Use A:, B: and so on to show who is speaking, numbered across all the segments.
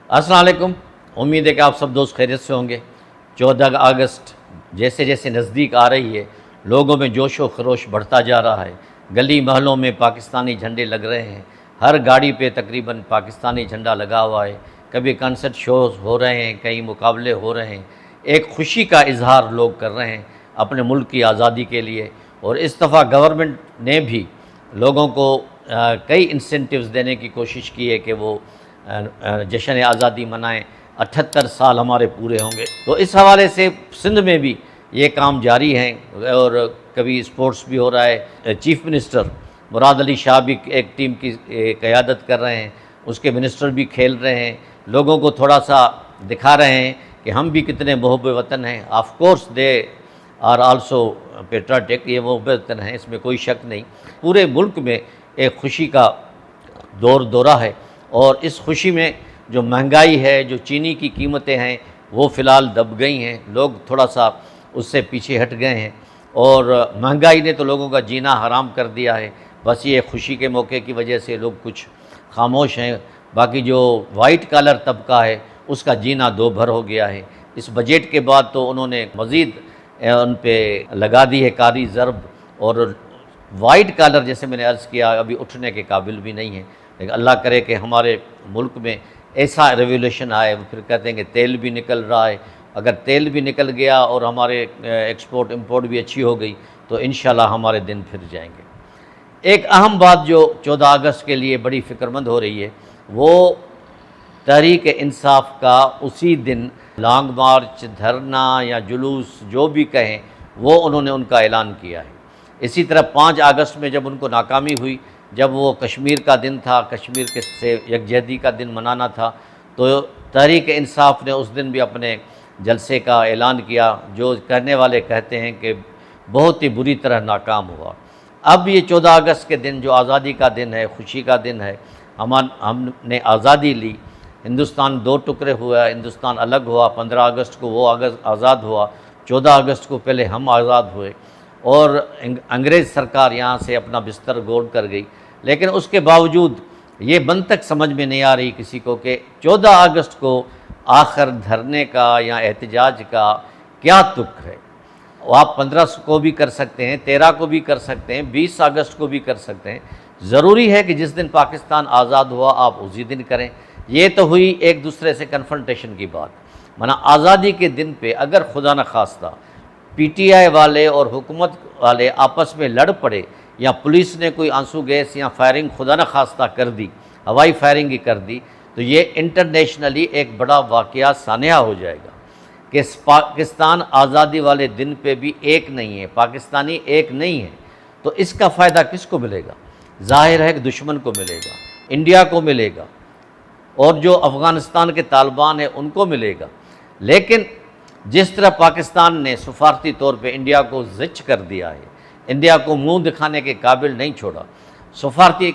A: السلام علیکم۔ امید ہے کہ آپ سب دوست خیریت سے ہوں گے۔ 14 اگست جیسے جیسے نزدیک آ رہی ہے، لوگوں میں جوش و خروش بڑھتا جا رہا ہے۔ گلی محلوں میں پاکستانی جھنڈے لگ رہے ہیں، ہر گاڑی پہ تقریباً پاکستانی جھنڈا لگا ہوا ہے۔ کبھی کنسرٹ شوز ہو رہے ہیں، کئی مقابلے ہو رہے ہیں۔ ایک خوشی کا اظہار لوگ کر رہے ہیں اپنے ملک کی آزادی کے لیے، اور اس دفعہ گورنمنٹ نے بھی لوگوں کو کئی انسینٹیوز دینے کی کوشش کی ہے کہ وہ جشن آزادی منائیں۔ 78 سال ہمارے پورے ہوں گے، تو اس حوالے سے سندھ میں بھی یہ کام جاری ہیں، اور کبھی اسپورٹس بھی ہو رہا ہے۔ چیف منسٹر مراد علی شاہ بھی ایک ٹیم کی قیادت کر رہے ہیں، اس کے منسٹر بھی کھیل رہے ہیں، لوگوں کو تھوڑا سا دکھا رہے ہیں کہ ہم بھی کتنے محب وطن ہیں۔ Of course they are also patriotic, یہ محب وطن ہیں، اس میں کوئی شک نہیں۔ پورے ملک میں ایک خوشی کا دورہ ہے، اور اس خوشی میں جو مہنگائی ہے، جو چینی کی قیمتیں ہیں، وہ فی الحال دب گئی ہیں۔ لوگ تھوڑا سا اس سے پیچھے ہٹ گئے ہیں، اور مہنگائی نے تو لوگوں کا جینا حرام کر دیا ہے۔ بس یہ خوشی کے موقع کی وجہ سے لوگ کچھ خاموش ہیں، باقی جو وائٹ کالر طبقہ ہے اس کا جینا دو بھر ہو گیا ہے۔ اس بجٹ کے بعد تو انہوں نے مزید ان پہ لگا دی ہے کاری ضرب، اور وائٹ کالر جیسے میں نے عرض کیا ابھی اٹھنے کے قابل بھی نہیں ہے۔ لیکن اللہ کرے کہ ہمارے ملک میں ایسا ریولیوشن آئے۔ وہ پھر کہتے ہیں کہ تیل بھی نکل رہا ہے، اگر تیل بھی نکل گیا اور ہمارے ایکسپورٹ امپورٹ بھی اچھی ہو گئی تو انشاءاللہ ہمارے دن پھر جائیں گے۔ ایک اہم بات جو 14 اگست کے لیے بڑی فکر مند ہو رہی ہے، وہ تحریک انصاف کا اسی دن لانگ مارچ، دھرنا یا جلوس جو بھی کہیں، وہ انہوں نے ان کا اعلان کیا ہے۔ اسی طرح 5 اگست میں جب ان کو ناکامی ہوئی، جب وہ کشمیر کا دن تھا، کشمیر کے سے یکجہتی کا دن منانا تھا، تو تحریک انصاف نے اس دن بھی اپنے جلسے کا اعلان کیا، جو کہنے والے کہتے ہیں کہ بہت ہی بری طرح ناکام ہوا۔ اب یہ 14 اگست کے دن جو آزادی کا دن ہے، خوشی کا دن ہے، ہم نے آزادی لی، ہندوستان 2 ٹکڑے ہوا، ہندوستان الگ ہوا۔ 15 اگست کو وہ آزاد ہوا، 14 اگست کو پہلے ہم آزاد ہوئے، اور انگریز سرکار یہاں سے اپنا بستر گول کر گئی۔ لیکن اس کے باوجود یہ منطق سمجھ میں نہیں آ رہی کسی کو کہ 14 اگست کو آخر دھرنے کا یا احتجاج کا کیا تک ہے۔ آپ 15 کو بھی کر سکتے ہیں، 13 کو بھی کر سکتے ہیں، 20 اگست کو بھی کر سکتے ہیں۔ ضروری ہے کہ جس دن پاکستان آزاد ہوا آپ اسی دن کریں۔ یہ تو ہوئی ایک دوسرے سے کنفرنٹیشن کی بات، ورنہ آزادی کے دن پہ اگر خدا نخواستہ پی ٹی آئی والے اور حکومت والے آپس میں لڑ پڑے، یا پولیس نے کوئی آنسو گیس یا فائرنگ خدا نخواستہ کر دی، ہوائی فائرنگ ہی کر دی، تو یہ انٹرنیشنلی ایک بڑا واقعہ سانحہ ہو جائے گا کہ پاکستان آزادی والے دن پہ بھی ایک نہیں ہے، پاکستانی ایک نہیں ہے۔ تو اس کا فائدہ کس کو ملے گا؟ ظاہر ہے کہ دشمن کو ملے گا، انڈیا کو ملے گا، اور جو افغانستان کے طالبان ہیں ان کو ملے گا۔ لیکن جس طرح پاکستان نے سفارتی طور پہ انڈیا کو زچ کر دیا ہے، انڈیا کو منہ دکھانے کے قابل نہیں چھوڑا، سفارتی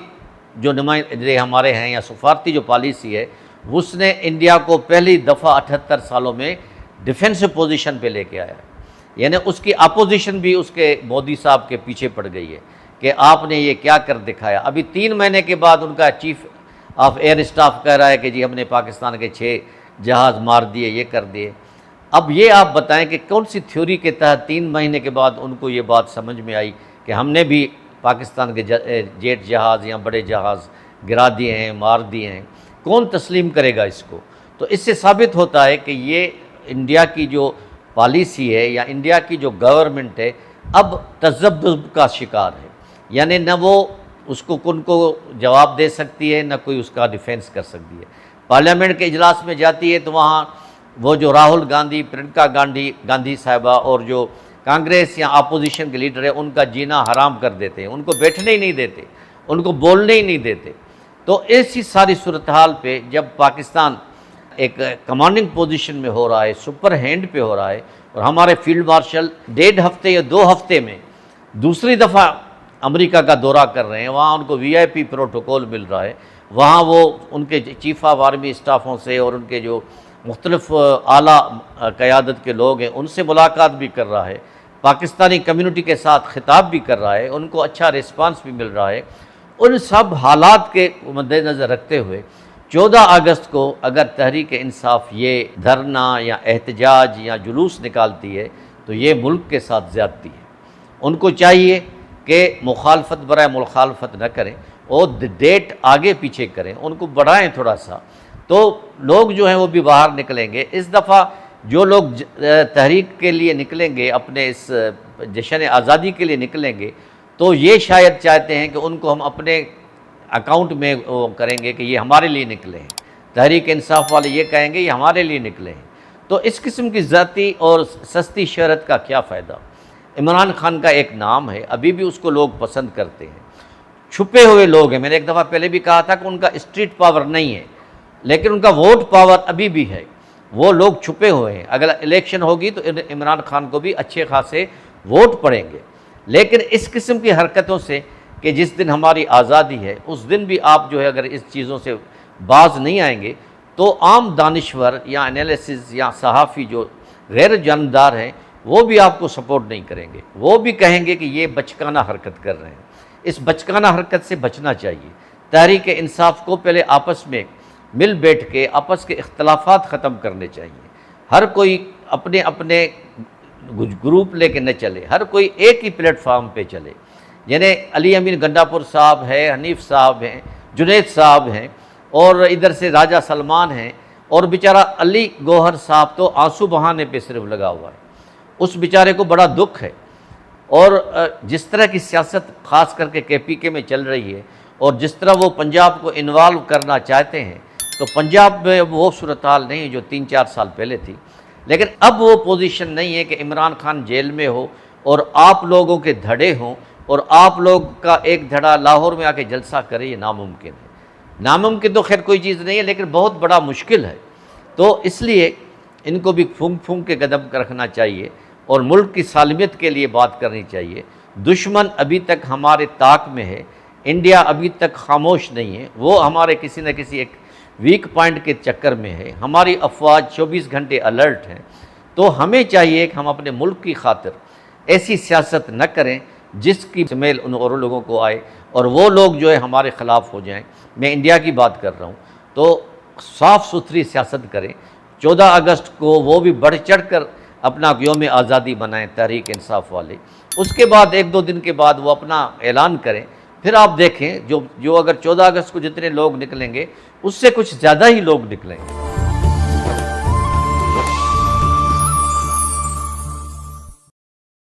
A: جو نمائندے ہمارے ہیں یا سفارتی جو پالیسی ہے، اس نے انڈیا کو پہلی دفعہ 78 سالوں میں ڈیفنسو پوزیشن پہ لے کے آیا ہے۔ یعنی اس کی اپوزیشن بھی اس کے مودی صاحب کے پیچھے پڑ گئی ہے کہ آپ نے یہ کیا کر دکھایا۔ ابھی 3 مہینے کے بعد ان کا چیف آف ایئر اسٹاف کہہ رہا ہے کہ جی ہم نے پاکستان کے 6 جہاز مار دیے، یہ کر دیے۔ اب یہ آپ بتائیں کہ کون سی تھیوری کے تحت 3 مہینے کے بعد ان کو یہ بات سمجھ میں آئی کہ ہم نے بھی پاکستان کے جیٹ جہاز یا بڑے جہاز گرا دیے ہیں، مار دیے ہیں؟ کون تسلیم کرے گا اس کو؟ تو اس سے ثابت ہوتا ہے کہ یہ انڈیا کی جو پالیسی ہے یا انڈیا کی جو گورنمنٹ ہے اب تذبذب کا شکار ہے۔ یعنی نہ وہ اس کو ان کو جواب دے سکتی ہے، نہ کوئی اس کا ڈیفینس کر سکتی ہے۔ پارلیمنٹ کے اجلاس میں جاتی ہے تو وہاں وہ جو راہل گاندھی، پرینکا گاندھی صاحبہ اور جو کانگریس یا اپوزیشن کے لیڈر ہیں ان کا جینا حرام کر دیتے ہیں، ان کو بیٹھنے ہی نہیں دیتے، ان کو بولنے ہی نہیں دیتے۔ تو ایسی ساری صورتحال پہ جب پاکستان ایک کمانڈنگ پوزیشن میں ہو رہا ہے، سپر ہینڈ پہ ہو رہا ہے، اور ہمارے فیلڈ مارشل 1.5 ہفتے یا 2 ہفتے میں دوسری دفعہ امریکہ کا دورہ کر رہے ہیں، وہاں ان کو VIP پروٹوکول مل رہا ہے، وہاں وہ ان کے چیف آف آرمی اسٹافوں سے اور ان کے جو مختلف اعلیٰ قیادت کے لوگ ہیں ان سے ملاقات بھی کر رہا ہے، پاکستانی کمیونٹی کے ساتھ خطاب بھی کر رہا ہے، ان کو اچھا ریسپانس بھی مل رہا ہے۔ ان سب حالات کے مد نظر رکھتے ہوئے 14 اگست کو اگر تحریک انصاف یہ دھرنا یا احتجاج یا جلوس نکالتی ہے تو یہ ملک کے ساتھ زیادتی ہے۔ ان کو چاہیے کہ مخالفت برائے مخالفت نہ کریں اور ڈیٹ آگے پیچھے کریں، ان کو بڑھائیں تھوڑا سا، تو لوگ جو ہیں وہ بھی باہر نکلیں گے۔ اس دفعہ جو لوگ تحریک کے لیے نکلیں گے، اپنے اس جشن آزادی کے لیے نکلیں گے، تو یہ شاید چاہتے ہیں کہ ان کو ہم اپنے اکاؤنٹ میں وہ کریں گے کہ یہ ہمارے لیے نکلے ہیں، تحریک انصاف والے یہ کہیں گے یہ ہمارے لیے نکلے ہیں۔ تو اس قسم کی ذاتی اور سستی شہرت کا کیا فائدہ؟ عمران خان کا ایک نام ہے، ابھی بھی اس کو لوگ پسند کرتے ہیں، چھپے ہوئے لوگ ہیں۔ میں نے ایک دفعہ پہلے بھی کہا تھا کہ ان کا اسٹریٹ پاور نہیں ہے، لیکن ان کا ووٹ پاور ابھی بھی ہے، وہ لوگ چھپے ہوئے ہیں۔ اگر الیکشن ہوگی تو عمران خان کو بھی اچھے خاصے ووٹ پڑیں گے، لیکن اس قسم کی حرکتوں سے کہ جس دن ہماری آزادی ہے اس دن بھی آپ جو ہے اگر اس چیزوں سے باز نہیں آئیں گے تو عام دانشور یا انالیسز یا صحافی جو غیر جانبدار ہیں وہ بھی آپ کو سپورٹ نہیں کریں گے، وہ بھی کہیں گے کہ یہ بچکانہ حرکت کر رہے ہیں۔ اس بچکانہ حرکت سے بچنا چاہیے۔ تحریک انصاف کو پہلے آپس میں مل بیٹھ کے آپس کے اختلافات ختم کرنے چاہیے۔ ہر کوئی اپنے اپنے گروپ لے کے نہ چلے، ہر کوئی ایک ہی پلیٹ فارم پہ چلے۔ یعنی علی امین گنڈا پور صاحب ہے، حنیف صاحب ہیں، جنید صاحب ہیں، اور ادھر سے راجہ سلمان ہیں، اور بیچارہ علی گوہر صاحب تو آنسو بہانے پہ صرف لگا ہوا ہے۔ اس بیچارے کو بڑا دکھ ہے، اور جس طرح کی سیاست خاص کر کے کے پی کے میں چل رہی ہے اور جس طرح وہ پنجاب کو انوالو کرنا چاہتے ہیں، تو پنجاب میں وہ صورتحال نہیں جو 3-4 سال پہلے تھی۔ لیکن اب وہ پوزیشن نہیں ہے کہ عمران خان جیل میں ہو اور آپ لوگوں کے دھڑے ہوں اور آپ لوگ کا ایک دھڑا لاہور میں آ کے جلسہ کرے، یہ ناممکن ہے۔ ناممکن تو خیر کوئی چیز نہیں ہے، لیکن بہت بڑا مشکل ہے۔ تو اس لیے ان کو بھی پھونک پھونک کے قدم رکھنا چاہیے اور ملک کی سالمیت کے لیے بات کرنی چاہیے۔ دشمن ابھی تک ہمارے طاق میں ہے، انڈیا ابھی تک خاموش نہیں ہے، وہ ہمارے کسی نہ کسی ایک ویک پوائنٹ کے چکر میں ہے۔ ہماری افواج 24 گھنٹے الرٹ ہیں، تو ہمیں چاہیے کہ ہم اپنے ملک کی خاطر ایسی سیاست نہ کریں جس کی سمیل ان اور لوگوں کو آئے اور وہ لوگ جو ہے ہمارے خلاف ہو جائیں۔ میں انڈیا کی بات کر رہا ہوں، تو صاف ستھری سیاست کریں۔ 14 اگست کو وہ بھی بڑھ چڑھ کر اپنا یوم آزادی منائیں تحریک انصاف والے، اس کے بعد 1-2 دن کے بعد وہ اپنا اعلان کریں، پھر آپ دیکھیں جو اگر 14 اگست کو جتنے لوگ نکلیں گے اس سے کچھ زیادہ ہی لوگ نکلیں گے۔